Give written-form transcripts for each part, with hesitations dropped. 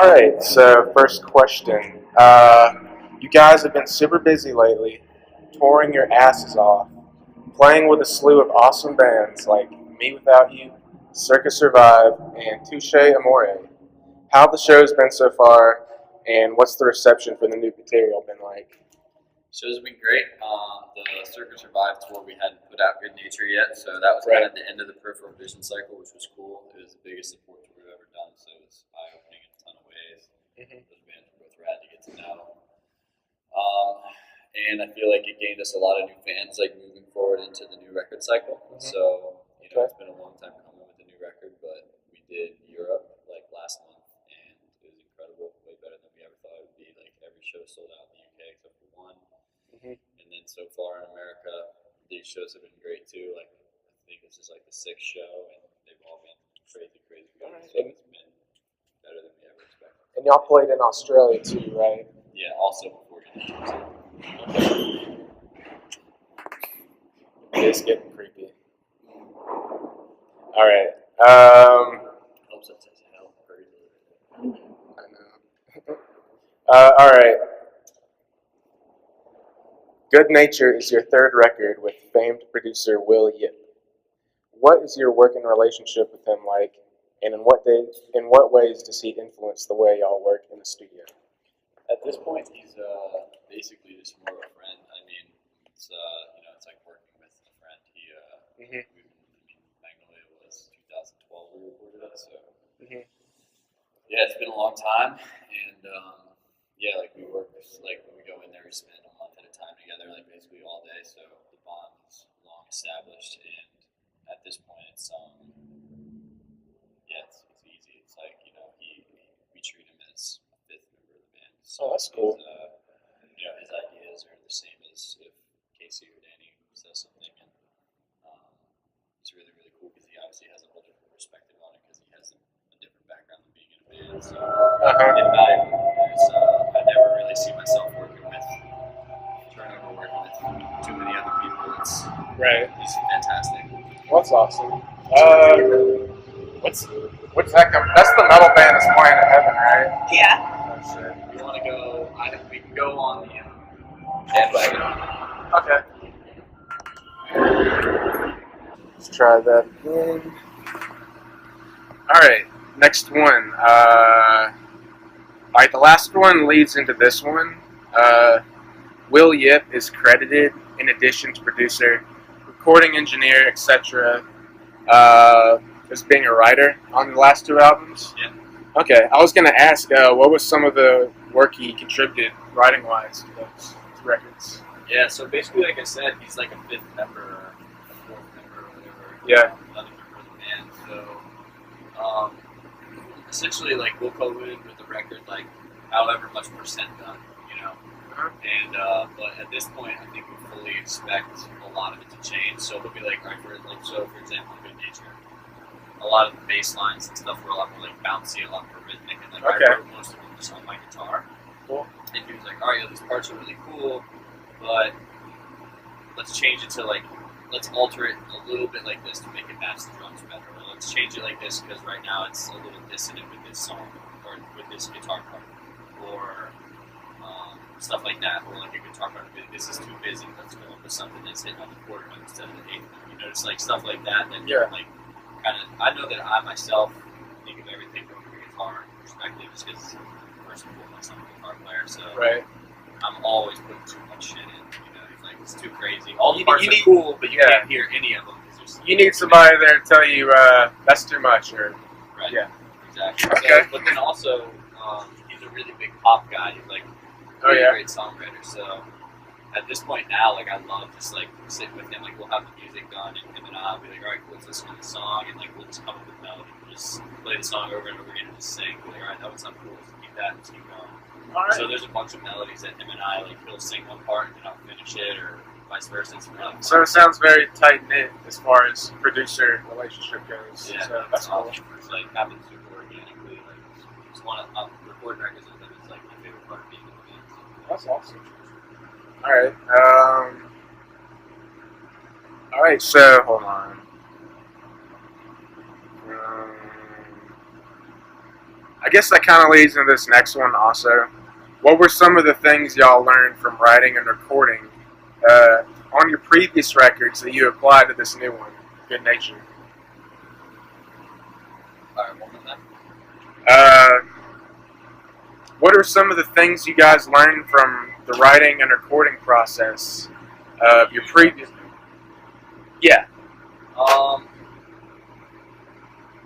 All right, so first question. You guys have been super busy lately, touring your asses off, playing with a slew of awesome bands like Me Without You, Circus Survive, and Touche Amore. How have the show's been so far, and what's the reception for the new material been like? Show's been great. The Circus Survive tour, we hadn't put out Good Nature yet, so that was Right. kind of the end of the Peripheral Vision cycle, which was cool. It was the biggest support tour we've ever done, so it was eye-opening in a ton of ways. Those bands were both rad to get to know. And I feel like it gained us a lot of new fans, like moving forward into the new record cycle. So, it's been a long time coming with the new record, but we did Europe like last month, and it was incredible, way better than we ever thought it would be. Like every show sold out in the UK except for one. And then so far in America, these shows have been great too. Like I think this is like the sixth show, and they've all been crazy good. Alright. So it's been better than we ever expected. And y'all played in Australia too, right? Yeah, also before Good Nature. It's getting creepy. All right. Helps that says hell crazy. I know. All right. Good Nature is your third record with famed producer Will Yip. What is your working relationship with him like, and in what ways does he influence the way y'all work in the studio? At this point, he's basically just more of a friend. I mean, it's it's like working with a friend. Magnolia was 2012 we recorded it, so yeah, it's been a long time, and like we work, like when we go in there, we spend a month at a time together, like basically all day. So the bond is long established, and at this point, it's it's easy. It's like we treat him as a fifth member of the band. So Oh, that's cool. his ideas are the same as if Casey or Danny says something, and it's really really cool because he obviously has a whole different perspective on it because he has a different background than being in a band. So I never really see myself working with too many other people. Right. He's fantastic. Well, that's awesome. What's that? That's the metal band that's playing at Heaven, right? Yeah. That's it. You want to go? We can go on the bandwagon. Okay. Let's try that again. All right. Next one. All right. The last one leads into this one. Will Yip is credited, in addition to producer, recording engineer, etc., as being a writer on the last two albums. Yeah. Okay, I was going to ask, what was some of the work he contributed writing-wise to those records? Yeah, so basically, like I said, he's like a fifth member, or a fourth member, or whatever. Yeah. Another member of the band. So, essentially, like we'll go in with the record, like however much percent done, And but at this point, I think we fully expect a lot of it to change. So he'll be like, all right, for example, Good Nature. A lot of the bass lines and stuff were a lot more like bouncy, a lot more rhythmic, and like I wrote most of them just on my guitar. Cool. And he was like, all right, these parts are really cool, but let's change it to like, let's alter it a little bit like this to make it match the drums better. Or let's change it like this because right now it's a little dissonant with this song or with this guitar part, or stuff like that. Or like a guitar part, this is too busy. Let's go with something that's hitting on the quarter note instead of the eighth note. Just like stuff like that. That like kind of, I know that I myself think of everything from a guitar perspective, just because first and foremost I'm a guitar player, so I'm always putting too much shit in. It's like it's too crazy. All the parts are cool, but you can't hear any of them. You need somebody there to tell you that's too much, or exactly. Okay. So, but then also he's a really big pop guy. He's like a great songwriter. So at this point now, like I love just like sitting with him. Like we'll have the music done, and him and I'll be like, all right, cool, let's listen to the song, and like we'll just come up with melody. We'll just play the song over and over again and just sing. We're like, all right, that would sound cool. Let's keep that. Let's keep going. Right. So there's a bunch of melodies that him and I like. He'll sing one part and then I'll finish it, or vice versa. So it sounds very tight knit as far as producer relationship goes. Yeah, so that's cool. It's like happens super organically. Like just want to recording records with him is like my favorite part of being in the band. So. That's awesome. All right. All right. So hold on. I guess that kind of leads into this next one also. What were some of the things y'all learned from writing and recording on your previous records that you applied to this new one, Good Nature? Alright, one more time. What are some of the things you guys learned from the writing and recording process of your previous? Yeah.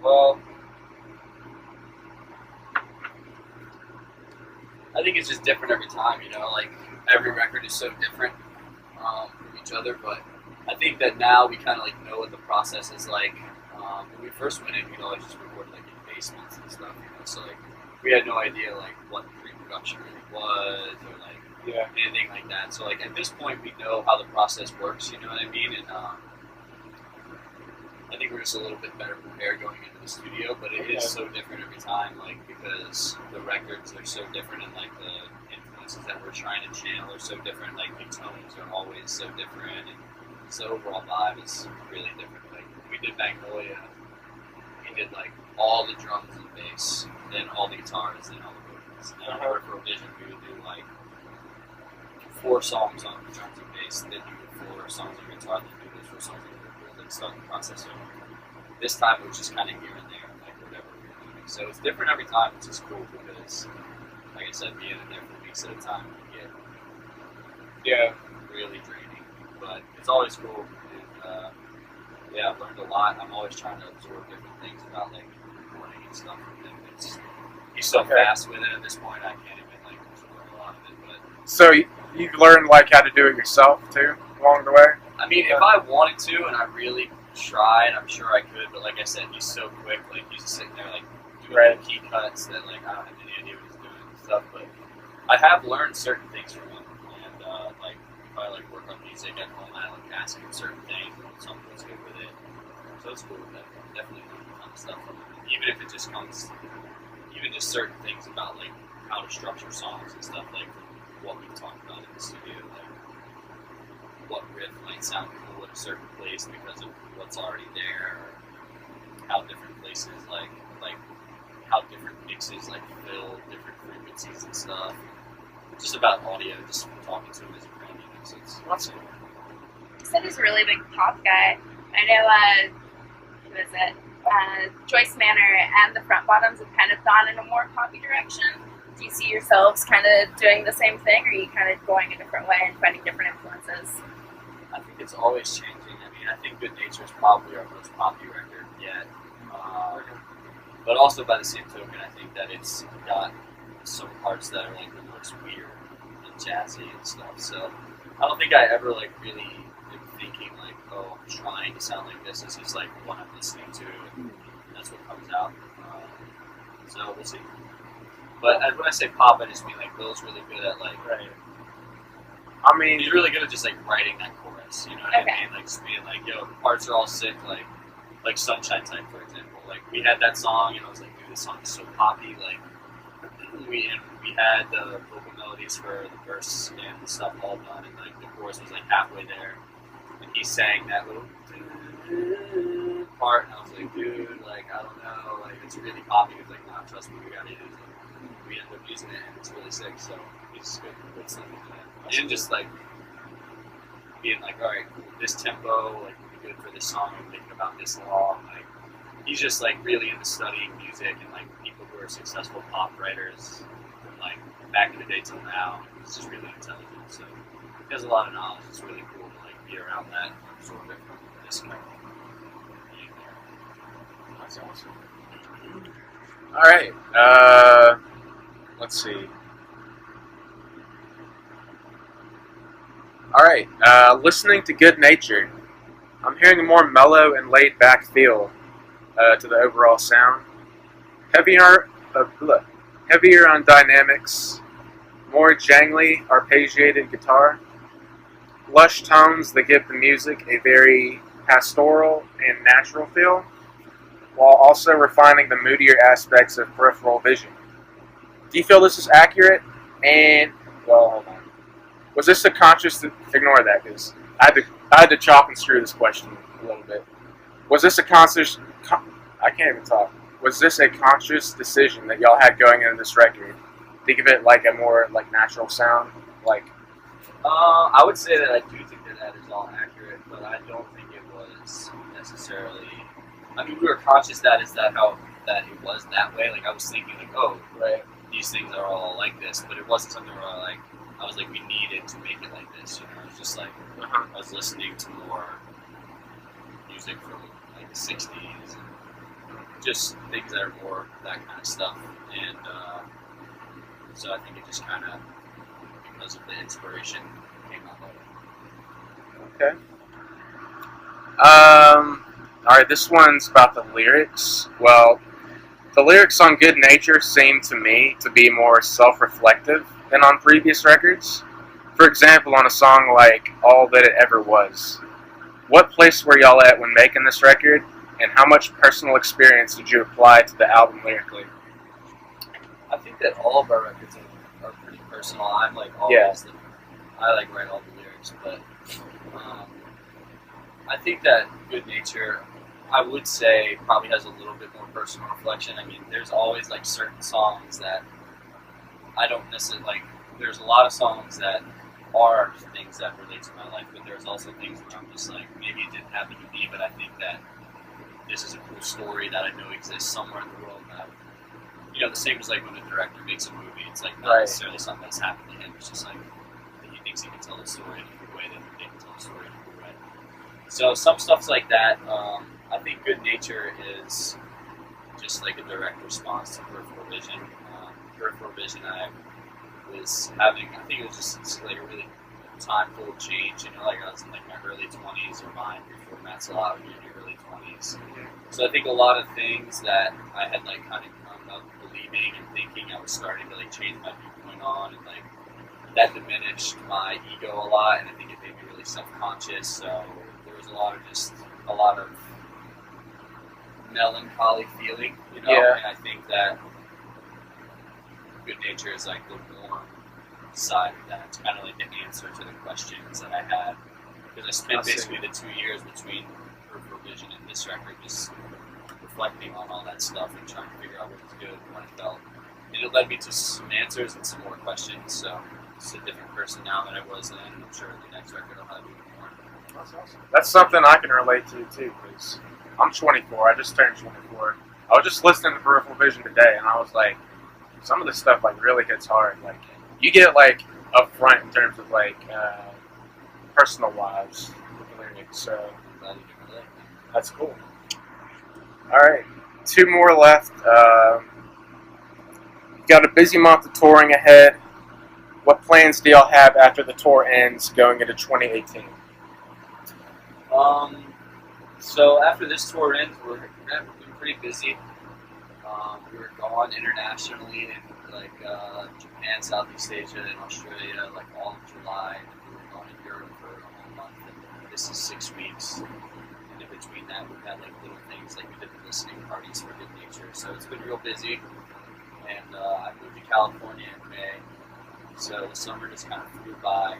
Well, I think it's just different every time, you know, like every record is so different from each other, but I think that now we kind of like know what the process is like. When we first went in, we'd always just record like in basements and stuff, you know, so like we had no idea like what pre-production really was or like anything like that. So like at this point we know how the process works, you know what I mean? And I think we're just a little bit better prepared going into the studio, but it is so different every time, like because the records are so different and like the influences that we're trying to channel are so different. Like the tones are always so different, and the overall vibe is really different. Like we did Magnolia, we did like all the drums and bass, then all the guitars, then all the vocals. And then for Vision, we would do like 4 songs on the drums and bass, then do 4 songs on guitar, then do those 4 songs on vocals, and start the process over. This time it was just kind of here and there, like whatever we were doing. So it's different every time, which is cool because, like I said, being in there for weeks at a time can get really draining. But it's always cool. And, I've learned a lot. I'm always trying to absorb different things about like recording and stuff. And he's so fast with it at this point. I can't even like absorb a lot of it. But so you've learned like how to do it yourself too along the way. I mean, if I wanted to, and I really tried, I'm sure I could. But like I said, he's so quick. Like he's just sitting there like doing little key cuts that like I don't have any idea what he's doing and stuff. But I have learned certain things from him, and like if I like work on music at home, I like ask him certain things, and something's good with it. So it's cool. Definitely learned a ton of stuff from him. Even if it just comes, even just certain things about like how to structure songs and stuff, like what we talked about in the studio, like what riff might sound cool at a certain place because of what's already there, or how different places like how different mixes like fill different frequencies and stuff. Just about audio, just talking to him as a friend, you know, so it's awesome. You said he's a really big pop guy. I know, who is it? Joyce Manor and the Front Bottoms have kind of gone in a more poppy direction. Do you see yourselves kind of doing the same thing, or are you kind of going a different way and finding different influences? I think it's always changing. I mean, I think Good Nature is probably our most poppy record yet. But also by the same token, I think that it's got some parts that are like the most weird and jazzy and stuff. So I don't think I ever like really am thinking like, oh, I'm trying to sound like this. It's just like what I'm listening to, and that's what comes out. So we'll see. But when I say pop, I just mean like Will's really good at like. Right. I mean, he's really good at just like writing that chorus. You know what I mean? Like just being like, yo, the parts are all sick. Like Sunshine Time, for example. Like we had that song, and I was like, dude, this song is so poppy. Like we had the vocal melodies for the verse and the stuff all done, and like the chorus was like halfway there, and he sang that little part, and I was like, dude, like I don't know, like it's really poppy. He's like, nah, trust me, we gotta use it. We ended up using it, and it's really sick. So he's good stuff with that. And just like being like, all right, cool, this tempo, like would be good for this song. I'm thinking about this long, like. He's just like really into studying music and like people who are successful pop writers from like back in the day till now. He's just really intelligent, so he has a lot of knowledge. It's really cool to like be around that and absorb it from this kind of being there. That's awesome. All right, let's see. All right, listening to Good Nature, I'm hearing a more mellow and laid-back feel to the overall sound. Heavier on dynamics, more jangly, arpeggiated guitar, lush tones that give the music a very pastoral and natural feel, while also refining the moodier aspects of peripheral vision. Do you feel this is accurate? And, well, hold on. Was this a conscious, ignore that, because I had to chop and screw this question a little bit. Was this a conscious, I can't even talk. was this a conscious decision that y'all had going into this record? Think of it like a more like natural sound, like I would say that I do think that that is all accurate, but I don't think it was necessarily. I mean, we were conscious that it was that way. Like I was thinking, like, oh, right. these things are all like this, but it wasn't something where I was like, we needed to make it like this. You know, it was just like I was listening to more music from like the '60s and just things that are more that kind of stuff, and so I think it just kind of, because of the inspiration, came out like it. Okay. All right, this one's about the lyrics. Well, the lyrics on Good Nature seem to me to be more self-reflective than on previous records. For example, on a song like All That It Ever Was. What place were y'all at when making this record, and how much personal experience did you apply to the album lyrically? I think that all of our records are pretty personal. I'm like always I like write all the lyrics, but I think that Good Nature, I would say, probably has a little bit more personal reflection. I mean, there's always like certain songs that I don't necessarily like. There's a lot of songs that are things that relate to my life, but there's also things where I'm just like, maybe it didn't happen to me, but I think that this is a cool story that I know exists somewhere in the world. That the same as like when a director makes a movie, it's like not necessarily something that's happened to him. It's just like he thinks he can tell the story in a good way, that they can tell the story in a good way. So some stuff's like that. I think Good Nature is just like a direct response to Peripheral Vision. Peripheral Vision, I was having, I think it was just like a really time full of change. Like I was in like my early 20s, or mine before Matt's a lot in your early 20s. So I think a lot of things that I had like kind of grown up believing and thinking, I was starting to like change my viewpoint on, and like that diminished my ego a lot, and I think it made me really self-conscious. So there was a lot of melancholy feeling, Yeah. And I think that Good Nature is like the warm side of that. It's kind of like the answer to the questions that I had, because I spent basically the 2 years between Peripheral Vision and this record just reflecting on all that stuff and trying to figure out what was good and what I felt. And it led me to some answers and some more questions. So it's a different person now than I was then. I'm sure the next record I'll have even more. That's awesome. That's something I can relate to too, because I'm 24. I just turned 24. I was just listening to Peripheral Vision today, and I was like, some of this stuff like really hits hard. Like you get like up front in terms of like personal wise with the lyrics. So that's cool. All right, 2 more left. You got a busy month of touring ahead. What plans do y'all have after the tour ends going into 2018? So after this tour ends, we're pretty busy. We were gone internationally in like Japan, Southeast Asia, and Australia, like all of July. And we were going to Europe for a whole month. And this is 6 weeks. And in between that, we've had like little things, like we did the listening parties for Good Nature. So it's been real busy. And I moved to California in May, so the summer just kind of flew by.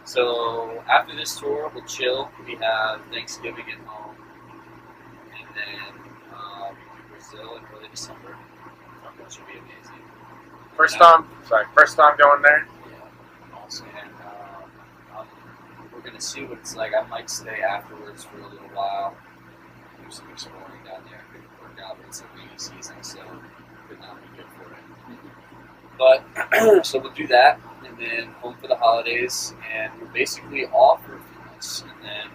So after this tour, we'll chill. We have Thanksgiving at home, and then we do Brazil in early December, which will be amazing. First time going there? Yeah. Awesome. And we're going to see what it's like. I might stay afterwards for a little while, do some exploring down there. It could work out, but it's a rainy season, so it could not be good for it. But, so we'll do that, and then home for the holidays, and we're basically off for a few months. And then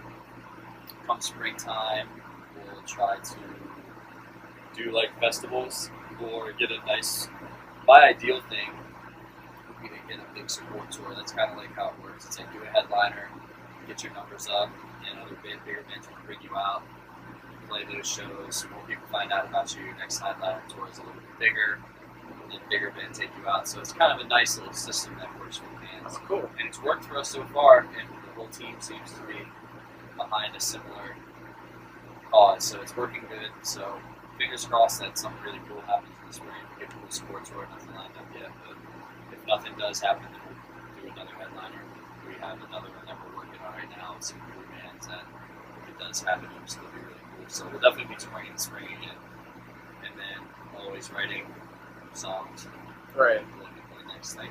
come springtime, we'll try to do like festivals or get a nice, my ideal thing would be to get a big support tour. That's kind of like how it works. It's like do a headliner, get your numbers up, and other bigger bands will bring you out, play those shows, more people find out about you. Next headliner tour is a little bit bigger, and then bigger band take you out. So it's kind of a nice little system that works for the bands. That's cool. And it's worked for us so far, and the whole team seems to be behind a similar cause. So it's working good. So fingers crossed that something really cool happens in the spring. We get a cool sports tour, nothing lined up yet, but if nothing does happen, then we'll do another headliner. We have another one that we're working on right now with some cool bands that if it does happen, it will still be really cool. So we'll definitely be touring in the spring again. and then always writing songs. Right. Looking for the next thing.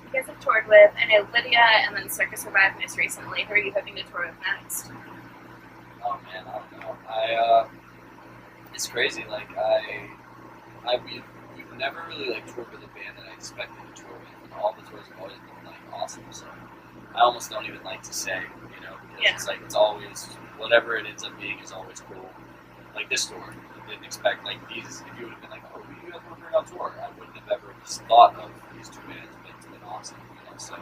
You guys have toured with, I know, Lydia and then Circus Survive most recently. Who are you hoping to tour with next? Oh man, I don't know. It's crazy. Like we've never really like toured with a band that I expected to tour with, and all the tours have always been like awesome. So I almost don't even like to say, because it's like it's always whatever it ends up being is always cool. Like this tour, I didn't expect like these. If you would have been like, oh, you guys want to bring on tour, I wouldn't have ever just thought of these two bands, but it's been awesome. So.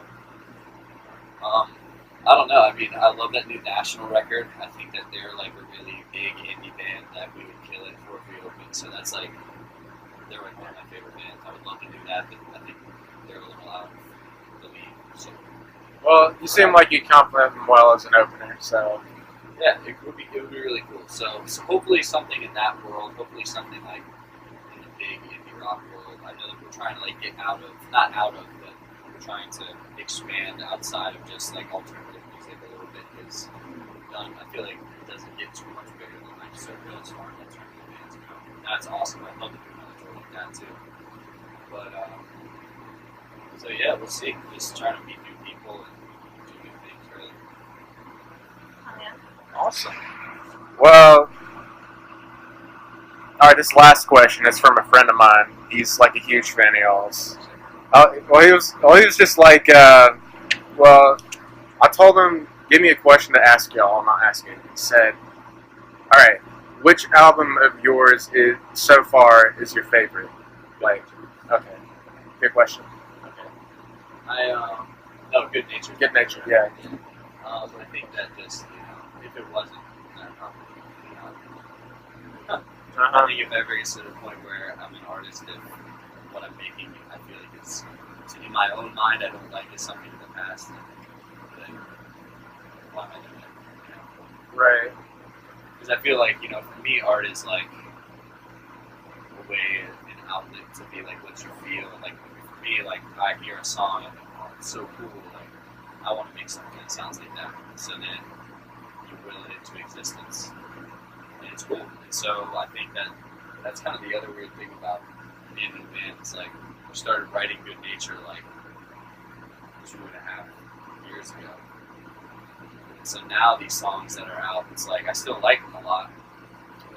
I don't know. I mean, I love that new National record. I think that they're like a really big indie band that we would kill it for if we opened. So that's like, they're like one of my favorite bands. I would love to do that, but I think they're a little out of the league. So, Well, you seem like you compliment them well as an opener, so. yeah, it would be really cool. So hopefully something in that world. Hopefully something like in the big indie rock world. I know that we're trying to like get not out of, but we're trying to expand outside of just like alternative music a little bit because I feel like it doesn't get too much bigger than like circle as far as alternative bands go. That's awesome. I'd love to do another tour like that too. But so yeah, we'll see. Just trying to meet new people and do new things really. Oh, yeah. Awesome. Well, alright, this last question is from a friend of mine. He's like a huge fan of y'all's. He was just like, well, I told him, give me a question to ask y'all. I'm not asking. He said, alright, which album of yours is so far is your favorite? Like, okay. Good question. Okay. No, Good Nature. Good Nature, yeah. I think that just, if it wasn't, that probably, I think if ever gets to the point where I'm an artist and what I'm making, I feel like it's in my own mind, I don't like it's something in the past. And, why am I doing it? Right. Because I feel like, for me, art is like a way, an outlet to be like what you feel. Like, for me, like, I hear a song and oh, it's so cool. Like, I want to make something that sounds like that. So then you will it into existence. And it's cool. And so I think that's kind of the other weird thing about being in a band. It's like, we started writing Good Nature like 2.5 years ago. And so now these songs that are out, it's like, I still like them a lot.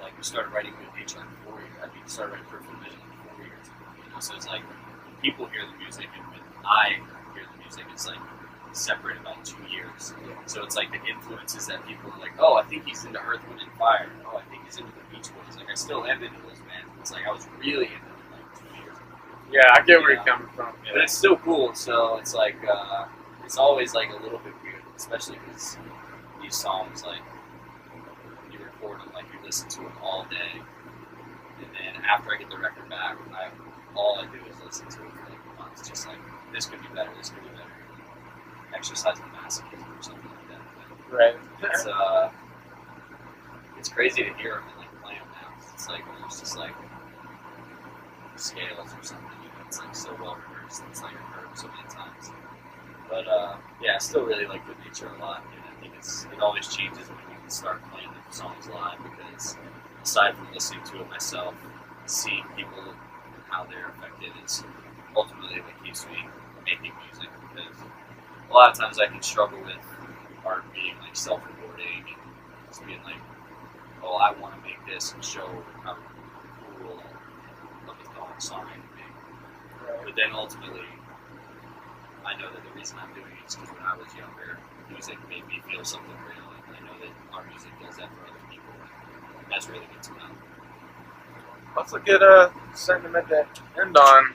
Like, we started writing Good Nature like 4 years. I mean, we started writing Perfect Vision like 4 years ago. So it's like, when people hear the music and when I hear the music, it's like separated by 2 years. So it's like the influences that people are like, oh, I think he's into Earth, Wind, and Fire. Oh, I think he's into the Beach Boys. Like, I still am into those bands. It's like, I was really into them like 2 years ago. Yeah, I get where you're coming from. But it's still cool. So it's like, it's always like a little bit weird, especially because these songs, like, when you record them, like, you listen to them all day. And then after I get the record back, all I do is listen to it for like a month. It's just like, this could be better, this could be better. Exercise of masochism or something like that. But Right. it's crazy to hear them and like play them now. It's like almost just like scales or something. It's like so well rehearsed. It's like I've heard so many times. But yeah, I still really like Good Nature a lot. And I think it always changes when you can start playing the songs live because aside from listening to it myself, seeing people how they're affected is ultimately what keeps me making music because a lot of times I can struggle with art being like self-rewarding and just being like, oh, I want to make this and show how cool of a song I can make. But then ultimately, I know that the reason I'm doing it is because when I was younger, music made me feel something real, and I know that our music does that for other people. And that's really good to know. That's a good sentiment to end on.